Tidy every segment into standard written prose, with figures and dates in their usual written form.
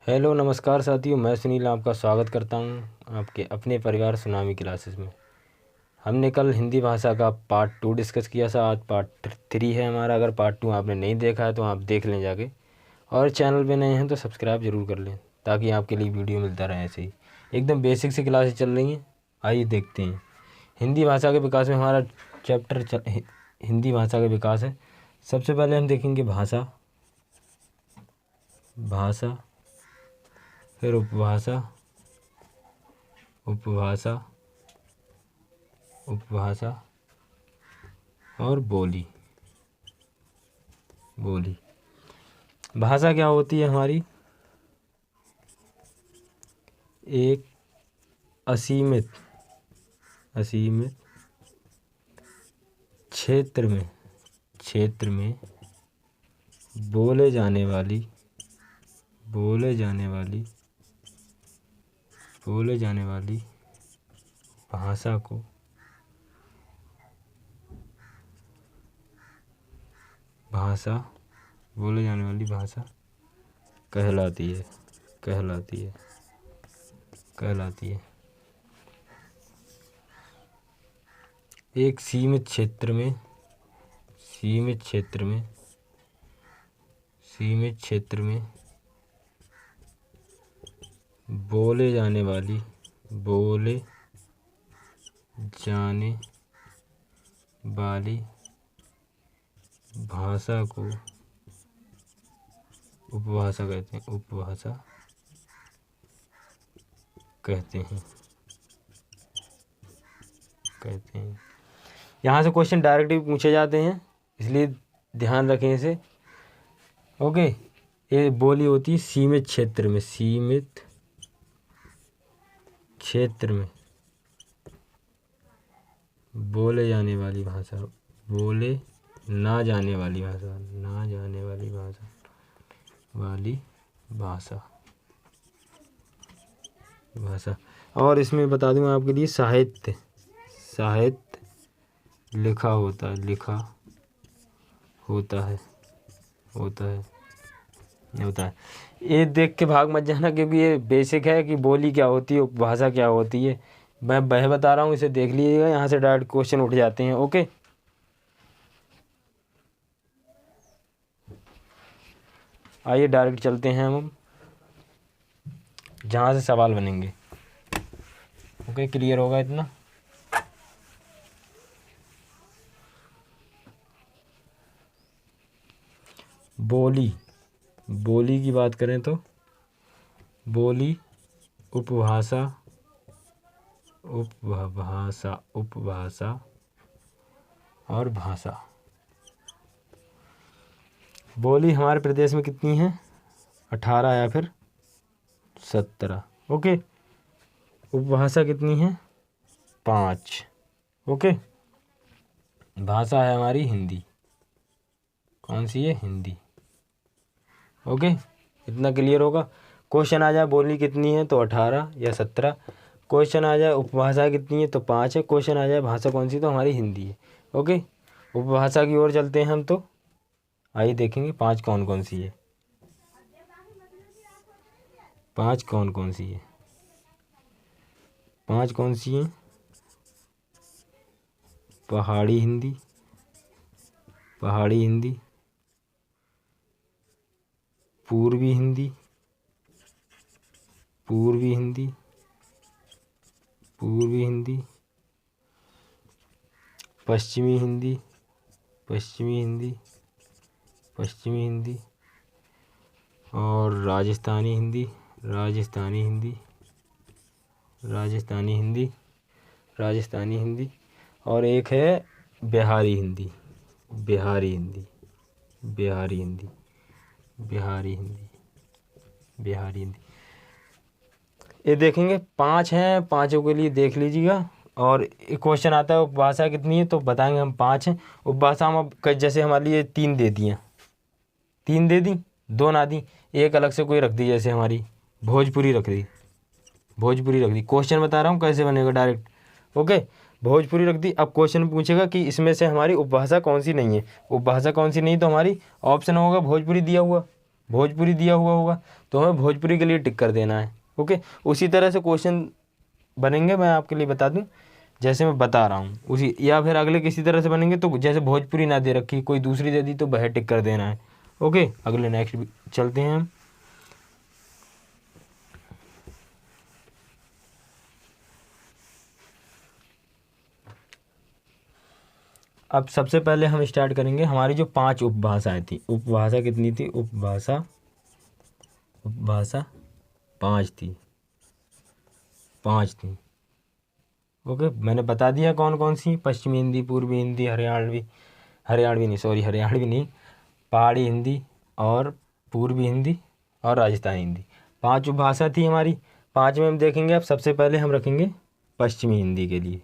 Hello नमस्कार साथियों, मैं सुनील आपका स्वागत करता हूं आपके अपने परिवार सुनामी क्लासेस में। हमने कल हिंदी भाषा का पार्ट 2 डिस्कस किया था। आज पार्ट 3 है हमारा। अगर पार्ट 2 आपने नहीं देखा है तो आप देख लें जाके, और चैनल पे नए हैं तो सब्सक्राइब ज़रूर कर लें ताकि आपके लिए वीडियो मिलता रहे। ऐसे ही एकदम बेसिक सी क्लासेस चल रही हैं। आइए देखते हैं। हिंदी भाषा के विकास में हमारा हिंदी भाषा का विकास है। सबसे पहले हम देखेंगे भाषा, फिर उपभाषा, उपभाषा और बोली। भाषा क्या होती है हमारी? एक असीमित क्षेत्र में बोले जाने वाली भाषा को कहलाती है। एक सीमित क्षेत्र में बोले जाने वाली भाषा को उपभाषा कहते हैं। यहाँ से क्वेश्चन डायरेक्टली पूछे जाते हैं, इसलिए ध्यान रखें इसे। ओके, ये बोली होती है सीमित क्षेत्र में बोले जाने वाली भाषा, बोले ना जाने वाली भाषा। और इसमें बता दूं आपके लिए, साहित्य लिखा होता है। ये देख के भाग मत जाना, क्योंकि ये बेसिक है कि बोली क्या होती है, उपभाषा क्या होती है। मैं वह बता रहा हूँ, इसे देख लीजिएगा। यहाँ से डायरेक्ट क्वेश्चन उठ जाते हैं। ओके, आइए डायरेक्ट चलते हैं हम जहाँ से सवाल बनेंगे। ओके, क्लियर होगा इतना? बोली की बात करें तो बोली, उपभाषा और भाषा। बोली हमारे प्रदेश में कितनी है? 18 या फिर 17। ओके, उपभाषा कितनी है? 5। ओके, भाषा है हमारी हिंदी। कौन सी है? हिंदी। ओके, इतना क्लियर होगा। क्वेश्चन आ जाए बोली कितनी है तो 18 या 17। क्वेश्चन आ जाए उपभाषा कितनी है तो 5 है। क्वेश्चन आ जाए भाषा कौन सी तो हमारी हिंदी है। ओके, उपभाषा की ओर चलते हैं हम। तो आइए देखेंगे 5 कौन कौन सी है। 5 कौन सी है? 5 कौन सी हैं? पहाड़ी हिंदी, पूर्वी हिंदी, पश्चिमी हिंदी और राजस्थानी हिंदी और एक है बिहारी हिंदी। ये देखेंगे 5 हैं, पाँचों के लिए देख लीजिएगा। और एक क्वेश्चन आता है उपभाषा कितनी है तो बताएंगे हम 5 हैं। उपभाषा हम अब जैसे हमारे लिए 3 दे दी, 2 ना दी, एक अलग से कोई रख दी। जैसे हमारी भोजपुरी रख दी। क्वेश्चन बता रहा हूँ कैसे बनेगा डायरेक्ट। ओके, भोजपुरी रख दी। अब क्वेश्चन पूछेगा कि इसमें से हमारी उपभाषा कौन सी नहीं है। उपभाषा कौन सी नहीं तो हमारी ऑप्शन होगा भोजपुरी दिया हुआ। भोजपुरी दिया हुआ होगा तो हमें भोजपुरी के लिए टिक कर देना है। ओके, उसी तरह से क्वेश्चन बनेंगे, मैं आपके लिए बता दूं जैसे मैं बता रहा हूँ उसी, या फिर अगले किसी तरह से बनेंगे तो जैसे भोजपुरी ना दे रखी कोई दूसरी दे दी तो वह टिक कर देना है। ओके, अगले नेक्स्ट चलते हैं हम। अब सबसे पहले हम स्टार्ट करेंगे हमारी जो 5 उपभाषाएं थी। उपभाषा कितनी थी? उपभाषा 5 थी, 5 थी। ओके, मैंने बता दिया कौन कौन सी, पश्चिमी हिंदी, पूर्वी हिंदी, हरियाणवी नहीं, पहाड़ी हिंदी और पूर्वी हिंदी और राजस्थानी हिंदी, 5 उपभाषा थी हमारी। 5 में हम देखेंगे। अब सबसे पहले हम रखेंगे पश्चिमी हिंदी के लिए,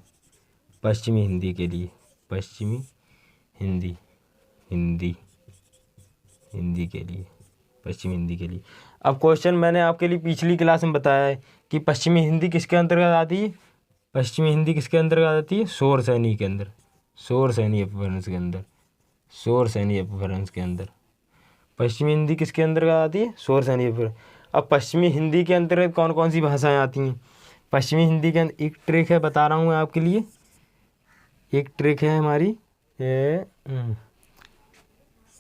पश्चिमी हिंदी के लिए, पश्चिमी हिंदी, हिंदी के लिए, पश्चिमी हिंदी के लिए। अब क्वेश्चन मैंने आपके लिए पिछली क्लास में बताया है कि पश्चिमी हिंदी किसके अंतर्गत आती है? पश्चिमी हिंदी किसके अंतर्गत आती है? शोर सैनी के अंदर, शोर सैनी अपभ्रंश के अंदर, शोर सैनी अपभ्रंश के अंदर। पश्चिमी हिंदी किसके अंतर्गत आती है? शोर सैनी अपभ्रंश। अब पश्चिमी हिंदी के अंतर्गत कौन कौन सी भाषाएं आती हैं? पश्चिमी हिंदी के अंदर एक ट्रिक है, बता रहा हूँ मैं आपके लिए, एक ट्रिक है हमारी,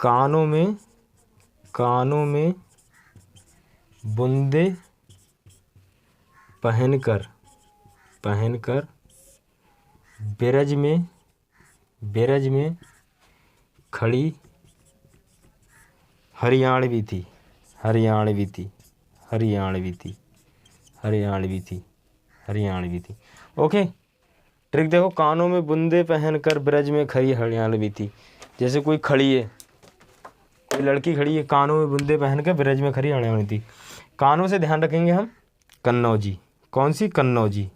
कानों में बूंदे पहनकर बिरज में खड़ी हरियाणवी थी। ओके, ट्रिक देखो, कानों में बूंदे पहनकर ब्रज में खड़ी हरियाणवी थी। जैसे कोई खड़ी है, कोई लड़की खड़ी है, कानों में बूंदे पहनकर ब्रज में खड़ी हरियाणवी थी। कानों से ध्यान रखेंगे हम कन्नौजी। कौन सी? कन्नौजी।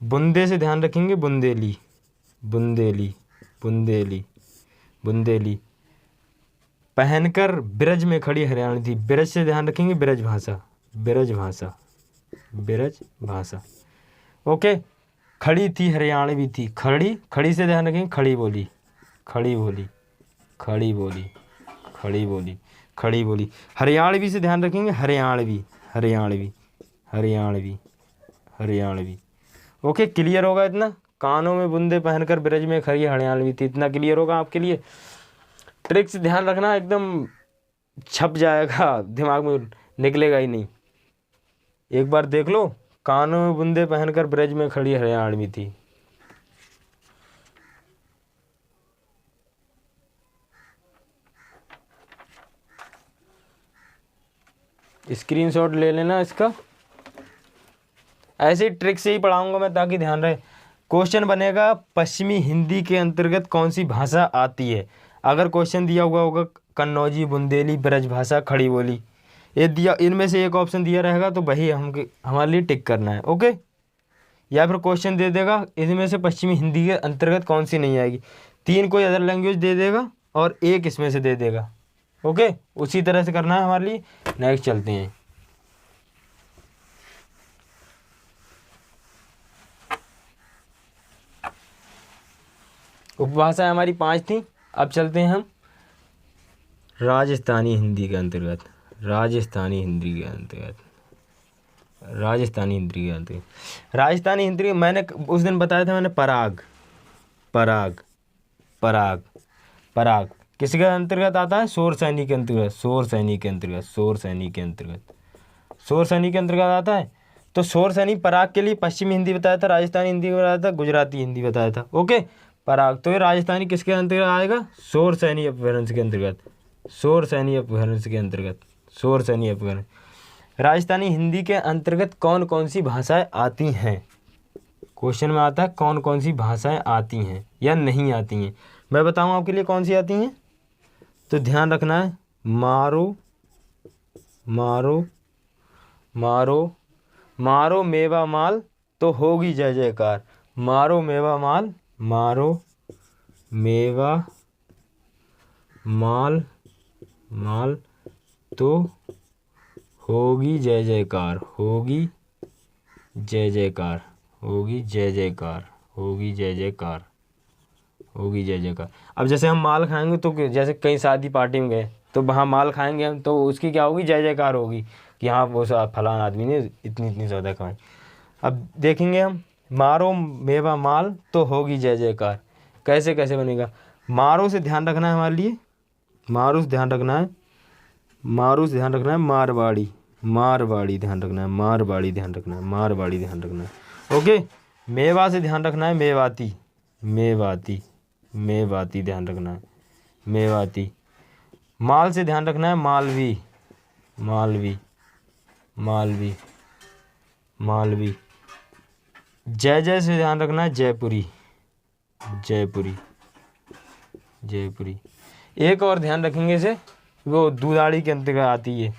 बूंदे से ध्यान रखेंगे बुंदेली। पहनकर ब्रज में खड़ी हरियाणवी थी। ब्रज से ध्यान रखेंगे ब्रज भाषा। ओके, खड़ी थी हरियाणवी थी। खड़ी से ध्यान रखेंगे खड़ी बोली। हरियाणवी से ध्यान रखेंगे हरियाणवी। ओके, क्लियर होगा इतना? कानों में बूंदे पहनकर ब्रज में खड़ी हरियाणवी थी, इतना क्लियर होगा आपके लिए? ट्रिक से ध्यान रखना, एकदम छप जाएगा, दिमाग में निकलेगा ही नहीं। एक बार देख लो, कानों में बूंदे पहनकर ब्रज में खड़ी हरियाणवी थी। स्क्रीनशॉट ले लेना इसका। ऐसे ट्रिक से ही पढ़ाऊंगा मैं ताकि ध्यान रहे। क्वेश्चन बनेगा पश्चिमी हिंदी के अंतर्गत कौन सी भाषा आती है। अगर क्वेश्चन दिया हुआ होगा कन्नौजी, बुंदेली, ब्रज भाषा, खड़ी बोली, ये दिया, इनमें से एक ऑप्शन दिया रहेगा तो वही हमारे लिए टिक करना है। ओके, या फिर क्वेश्चन दे देगा इनमें से पश्चिमी हिंदी के अंतर्गत कौन सी नहीं आएगी, 3 कोई अदर लैंग्वेज दे देगा और 1 इसमें से दे देगा। ओके, उसी तरह से करना है हमारे लिए। नेक्स्ट चलते हैं। उपभाषा हमारी 5 थी। अब चलते हैं हम राजस्थानी हिंदी के अंतर्गत। राजस्थानी हिंदी मैंने उस दिन बताया था, मैंने पराग किसके अंतर्गत आता है? शोर सैनी के अंतर्गत आता है। तो शोर सैनी पराग के लिए पश्चिमी हिंदी बताया था, राजस्थानी हिंदी बताया था, गुजराती हिंदी बताया था। ओके, पराग तो ये राजस्थानी किसके अंतर्गत आएगा? शोर सैनी अपभ्रंश के अंतर्गत। राजस्थानी हिंदी के अंतर्गत कौन कौन सी भाषाएं आती हैं? क्वेश्चन में आता है कौन कौन सी भाषाएं आती हैं या नहीं आती हैं। मैं बताऊं आपके लिए कौन सी आती हैं, तो ध्यान रखना है। मारो मेवा माल तो होगी जय जयकार। मारो मेवा माल तो होगी जय जयकार। होगी जय जयकार। अब जैसे हम माल खाएंगे तो जैसे कहीं शादी पार्टी में गए तो वहाँ माल खाएंगे हम, तो उसकी क्या होगी, जय जयकार होगी कि हाँ वो फलाना आदमी ने इतनी इतनी ज़्यादा खाई। अब देखेंगे हम, मारो मेवा माल तो होगी जय जयकार। कैसे कैसे बनेगा, मारो से ध्यान रखना है हमारे लिए, मारो से ध्यान रखना है, मारो से ध्यान रखना है, मारवाड़ी, मारवाड़ी ध्यान रखना है, मारवाड़ी ध्यान रखना है, मारवाड़ी ध्यान रखना है। ओके, मेवा से ध्यान रखना है, मेवाती, मेवाती, मेवाती ध्यान रखना है, मेवाती। माल से ध्यान रखना है, मालवी, मालवी, मालवी, मालवी। जय जय से ध्यान रखना है, जयपुरी, जयपुरी, जयपुरी। एक और ध्यान रखेंगे इसे, वो दूधाड़ी के अंतर्गत आती है,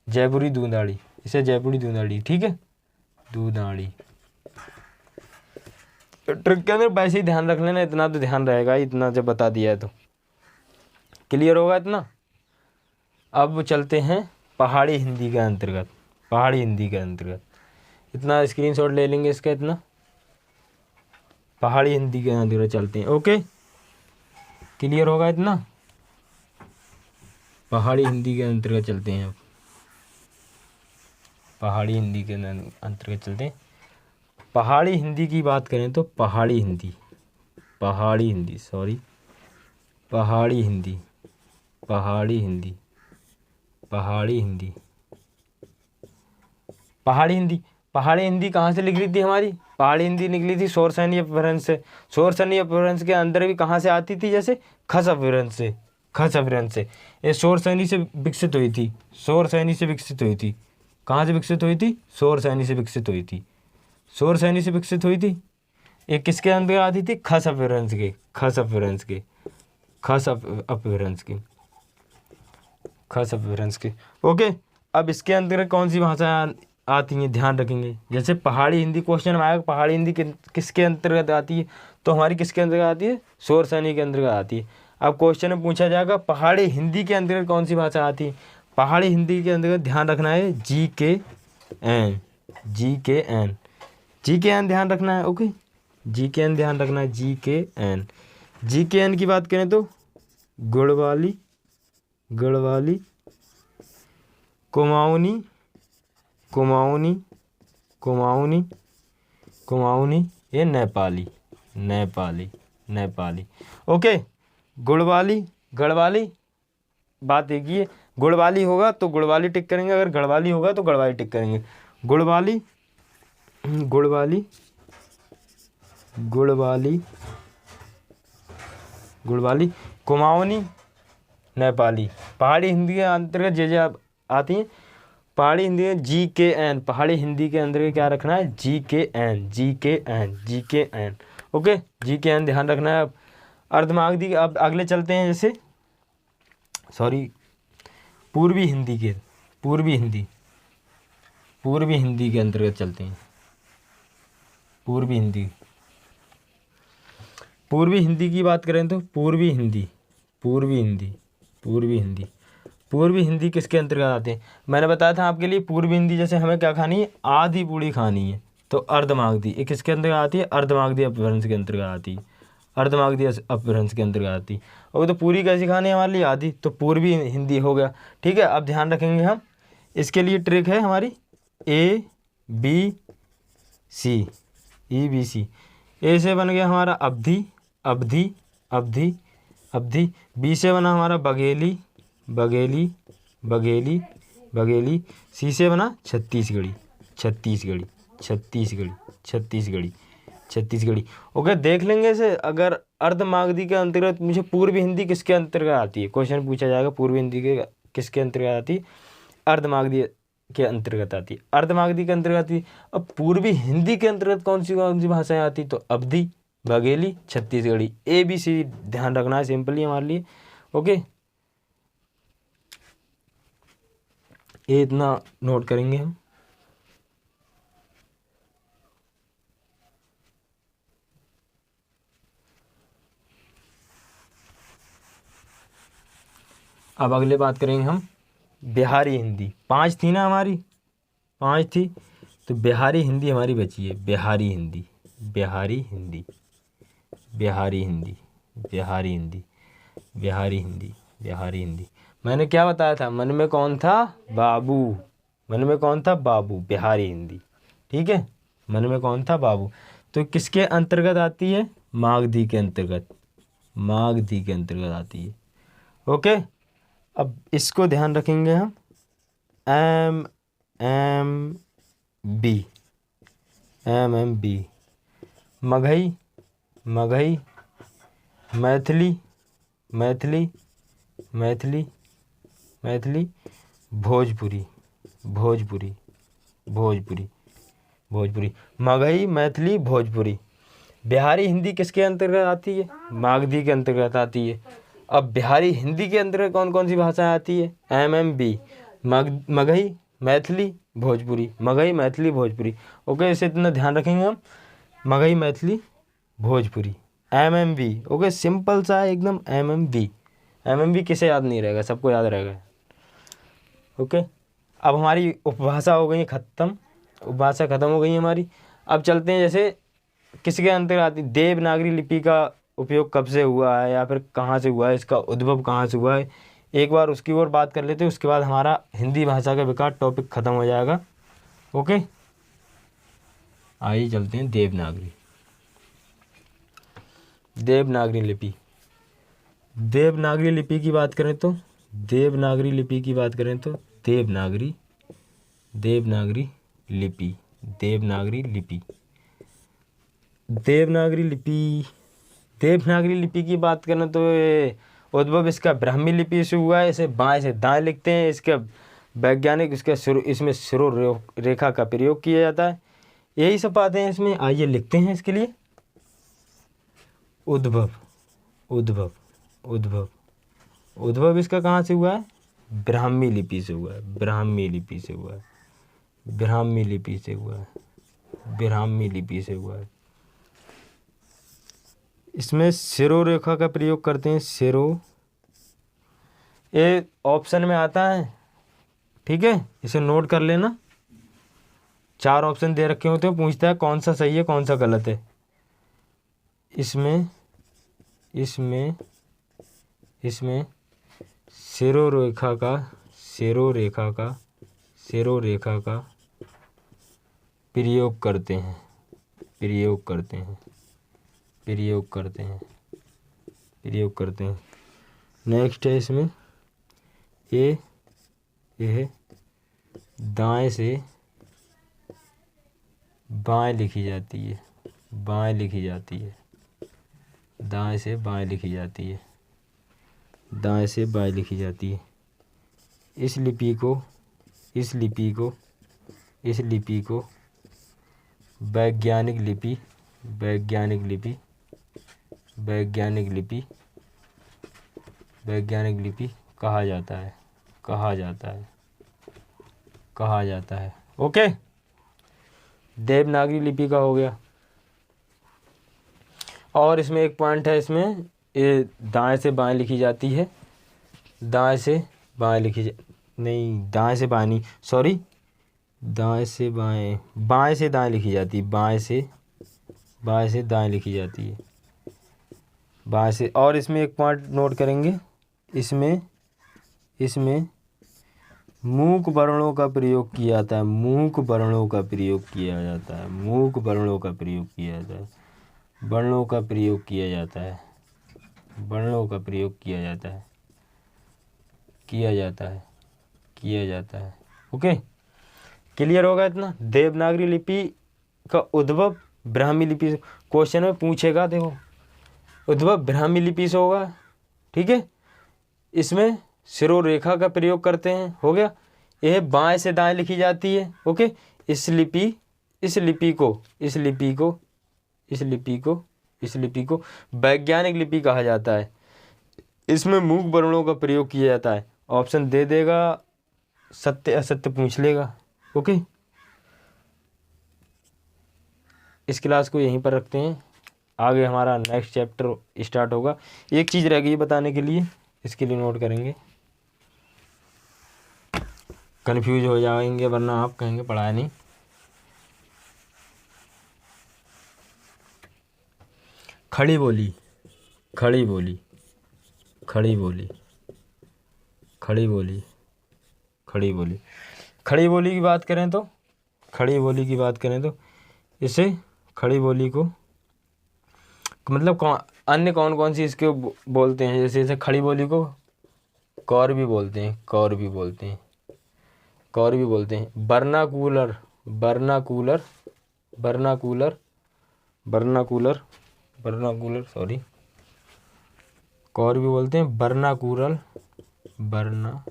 जयपुरी दूधाड़ी, इसे जयपुरी दूधाड़ी, ठीक है, दूधाड़ी। ट्रिक के अंदर वैसे ही ध्यान रख लेना, इतना तो ध्यान रहेगा, इतना जब बता दिया है तो क्लियर होगा इतना। अब चलते हैं पहाड़ी हिंदी के अंतर्गत, पहाड़ी हिंदी के अंतर्गत इतना स्क्रीनशॉट ले लेंगे इसका, इतना पहाड़ी हिंदी के अंतर्गत चलते हैं। ओके, क्लियर होगा इतना, पहाड़ी हिंदी के अंतर्गत चलते हैं। अब पहाड़ी हिंदी के अंतर्गत चलते हैं। पहाड़ी हिंदी की बात करें तो पहाड़ी हिंदी, पहाड़ी हिंदी, सॉरी, पहाड़ी हिंदी, पहाड़ी हिंदी, पहाड़ी हिंदी, पहाड़ी हिंदी। पहाड़ी हिंदी कहाँ से निकली थी हमारी, पहाड़ी हिंदी निकली थी शोरसैनी अपभ्रंश से। शोरसैनी अपभ्रंश के अंदर भी कहाँ से आती थी, जैसे खस अपभ्रंश से, खस अपभ्रंश से। ये शोरसैनी से विकसित हुई थी, शोरसैनी से विकसित हुई थी। कहाँ से विकसित हुई थी, शोरसैनी से विकसित हुई थी, शोरसैनी से विकसित हुई थी। ये किसके अंदर आती थी, खस अपभ्रंश के, खस अपभ्रंश के, खस अपभ्रंश के, खस अपभ्रंश के। ओके, अब इसके अंदर कौन सी भाषा आती हैं, ध्यान रखेंगे। जैसे पहाड़ी हिंदी क्वेश्चन में आएगा, पहाड़ी हिंदी किसके अंतर्गत आती है, तो हमारी किसके अंतर्गत आती है, शोरसैनी के अंतर्गत आती है। अब क्वेश्चन में पूछा जाएगा पहाड़ी हिंदी के अंतर्गत कौन सी भाषा आती है, पहाड़ी हिंदी के अंतर्गत ध्यान रखना है GKN, GKN, GKN ध्यान रखना है। ओके, GKN ध्यान रखना है, GKN। GKN की बात करें तो गढ़वाली, गढ़वाली, कुमाऊनी, कुमाऊनी, कुमाऊनी, कुमाऊनी, ये नेपाली, नेपाली, नेपाली। ओके, गुड़वाली, गढ़वाली, बात एक ही है, गुड़वाली होगा तो गुड़वाली टिक करेंगे, अगर गढ़वाली होगा तो गढ़वाली टिक करेंगे। गुड़वाली, गुड़वाली, गुड़वाली, गुड़वाली, कुमाऊनी, नेपाली। पहाड़ी हिंदी के अंतर्गत जे आती हैं, पहाड़ी हिंदी में GKN, पहाड़ी हिंदी के अंदर क्या रखना है, GKN, GKN, GKN। Okay, GKN ध्यान रखना है। अब अर्धमागधी, अब अगले चलते हैं, जैसे सॉरी, पूर्वी हिंदी के, पूर्वी हिंदी, पूर्वी हिंदी के अंतर्गत चलते हैं। पूर्वी हिंदी, पूर्वी हिंदी की बात करें तो पूर्वी हिंदी, पूर्वी हिंदी, पूर्वी हिंदी, पूर्वी हिंदी किसके अंतर्गत आते हैं, मैंने बताया था आपके लिए। पूर्वी हिंदी जैसे हमें क्या खानी है, आधी पूड़ी खानी है, तो अर्धमागधी ये किसके अंतर्गत आती है, अर्धमागधी अपभ्रंश के अंतर्गत आती है, अर्धमागधी अपभ्रंश के अंतर्गत आती है। और तो पूरी कैसी खानी है हमारे लिए, आधी, तो पूर्वी हिंदी हो गया। ठीक है, अब ध्यान रखेंगे हम, इसके लिए ट्रिक है हमारी ABC, EBC। ए से बन गया हमारा अवधि, अवधि, अवधि, अवधि। बी से बना हमारा बघेली, बघेली, बघेली, बघेली। सी से बना छत्तीसगढ़ी, छत्तीसगढ़ी, छत्तीसगढ़ी, छत्तीसगढ़ी, छत्तीसगढ़ी। ओके, देख लेंगे इसे। अगर अर्धमागधी के अंतर्गत मुझे पूर्वी हिंदी किसके अंतर्गत आती है, क्वेश्चन पूछा जाएगा पूर्वी हिंदी के किसके अंतर्गत आती है, अर्धमागधी के अंतर्गत आती है, अर्धमागधी के अंतर्गत आती है। अब पूर्वी हिंदी के अंतर्गत कौन सी भाषाएं आती, तो अवधि, बघेली, छत्तीसगढ़ी। ABC ध्यान रखना है, सिंपली हमारे लिए। ओके, ये इतना नोट करेंगे हम। अब अगले बात करेंगे हम बिहारी हिंदी। 5 थी ना हमारी, 5 थी, तो बिहारी हिंदी हमारी बची है, बिहारी हिंदी, बिहारी हिंदी, बिहारी हिंदी, बिहारी हिंदी, बिहारी हिंदी, बिहारी हिंदी। मैंने क्या बताया था, मन में कौन था, बाबू, मन में कौन था, बाबू, बिहारी हिंदी। ठीक है, मन में कौन था, बाबू। तो किसके अंतर्गत आती है, मागधी के अंतर्गत, मागधी के अंतर्गत आती है। ओके, अब इसको ध्यान रखेंगे हम, M M B, M M B, Magahi, Magahi, Maithili, Maithili, Maithili, Maithili, Bhojpuri, Bhojpuri, Bhojpuri, Bhojpuri, Magahi, Maithili, Bhojpuri. Bihari Hindi किसके अंतर्गत आती है, मागधी के अंतर्गत आती है। अब बिहारी हिंदी के अंतर्गत कौन कौन सी भाषाएं आती है, M M B, Magahi, Maithili, Bhojpuri, Magahi, Maithili, Bhojpuri. Okay, इसे इतना ध्यान रखेंगे हम, Magahi, Maithili, Bhojpuri, M M B. Okay, simple सा है एकदम, M M B. M M B किसे याद नहीं रहेगा, सबको याद रहेगा। ओके, अब हमारी उपभाषा हो गई ख़त्म, उपभाषा ख़त्म हो गई हमारी। अब चलते हैं, जैसे किसके अंतर्गत आती, देवनागरी लिपि का उपयोग कब से हुआ है या फिर कहाँ से हुआ है, इसका उद्भव कहाँ से हुआ है, एक बार उसकी ओर बात कर लेते हैं। उसके बाद हमारा हिंदी भाषा का विकास टॉपिक ख़त्म हो जाएगा। ओके, आइए चलते हैं देवनागरी, देवनागरी लिपि। देवनागरी लिपि की बात करें तो, देवनागरी लिपि की बात करें तो, देवनागरी, देवनागरी लिपि, देवनागरी लिपि, देवनागरी लिपि, देवनागरी लिपि की बात करें तो ये उद्भव इसका ब्राह्मी लिपि से हुआ है। इसे बाएं से दाएं लिखते हैं। इसका वैज्ञानिक, इसका शुरू, इसमें शुरू रेखा का प्रयोग किया जाता है। यही सब बातें हैं इसमें। आइए लिखते हैं इसके लिए, उद्भव, उद्भव, उद्भव, उद्भव इसका कहाँ से हुआ है, ब्राह्मी लिपि से हुआ है, ब्राह्मी लिपि से हुआ है, ब्राह्मी लिपि से हुआ है, ब्राह्मी लिपि से हुआ है। इसमें सिरो रेखा का प्रयोग करते हैं, सिरो, ये ऑप्शन में आता है। ठीक है, इसे नोट कर लेना, 4 ऑप्शन दे रखे होते हैं, पूछता है कौन सा सही है कौन सा गलत है। इसमें इसमें इसमें सिरो रेखा का, सिरो रेखा का, सिरो रेखा का प्रयोग करते हैं, प्रयोग करते हैं, प्रयोग करते हैं, प्रयोग करते हैं। नेक्स्ट है इसमें ये दाएं से बाएं लिखी जाती है, बाएं लिखी जाती है, दाएं से बाएं लिखी जाती है, दाएं से बाएं लिखी जाती है। इस लिपि को, इस लिपि को, इस लिपि को वैज्ञानिक लिपि, वैज्ञानिक लिपि, वैज्ञानिक लिपि, वैज्ञानिक लिपि कहा जाता है, कहा जाता है, कहा जाता है। ओके, देवनागरी लिपि का हो गया। और इसमें एक पॉइंट है, इसमें ये दाएं से बाएं लिखी जाती है, दाएं से बाएं लिखी नहीं, दाएं से बाएं नहीं, सॉरी, दाएं से बाएं, बाएं से दाएं लिखी जाती है, बाएं से दाएं लिखी जाती है, बाएं से। और इसमें एक पॉइंट नोट करेंगे, इसमें मूक वर्णों का प्रयोग किया जाता है, मूक वर्णों का प्रयोग किया जाता है, मूक वर्णों का प्रयोग किया जाता है, वर्णों का प्रयोग किया जाता है, वर्णों का प्रयोग किया जाता है, किया जाता है, किया जाता है। ओके, क्लियर होगा इतना। देवनागरी लिपि का उद्भव ब्राह्मी लिपि से, क्वेश्चन में पूछेगा, देखो उद्भव ब्राह्मी लिपि से होगा। ठीक है, इसमें सिरो रेखा का प्रयोग करते हैं, हो गया। यह बाएं से दाएं लिखी जाती है। ओके, इस लिपि को वैज्ञानिक लिपि कहा जाता है। इसमें मूक वर्णों का प्रयोग किया जाता है। ऑप्शन दे देगा, सत्य असत्य पूछ लेगा। ओके, इस क्लास को यहीं पर रखते हैं, आगे हमारा नेक्स्ट चैप्टर स्टार्ट होगा। एक चीज़ रह गई बताने के लिए, इसके लिए नोट करेंगे, कन्फ्यूज हो जाएंगे वरना आप कहेंगे पढ़ाया नहीं। खड़ी बोली, खड़ी बोली, खड़ी बोली, खड़ी बोली, खड़ी बोली। खड़ी बोली की बात करें तो, खड़ी बोली की बात करें तो इसे खड़ी बोली को मतलब अन्य कौन कौन सी इसके बोलते हैं, जैसे इसे खड़ी बोली को कौर भी बोलते हैं, कौर भी बोलते हैं, कौर भी बोलते हैं। Vernacular, vernacular, vernacular, vernacular, vernacular sorry, Kaur भी बोलते हैं। वर्नाकूलर, वर्नाकूलर,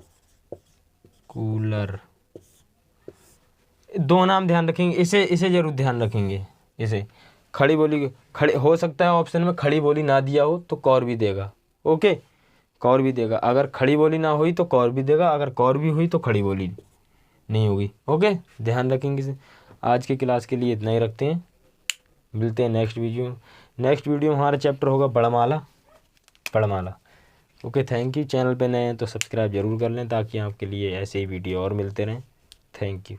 दो नाम ध्यान रखेंगे, इसे इसे जरूर ध्यान रखेंगे। इसे खड़ी बोली, खड़ी हो सकता है ऑप्शन में खड़ी बोली ना दिया हो तो कौर भी देगा। ओके, कौर भी देगा। अगर खड़ी बोली ना हुई तो कौर भी देगा, अगर कौर भी हुई तो खड़ी बोली नहीं होगी। ओके, ध्यान रखेंगे इसे। आज की क्लास के लिए इतना ही रखते हैं, मिलते हैं नेक्स्ट वीडियो। नेक्स्ट वीडियो में हमारा चैप्टर होगा बड़माला, पड़माला। Okay, thank you. चैनल पे नए हैं तो सब्सक्राइब जरूर कर लें ताकि आपके लिए ऐसे ही वीडियो और मिलते रहें। Thank you.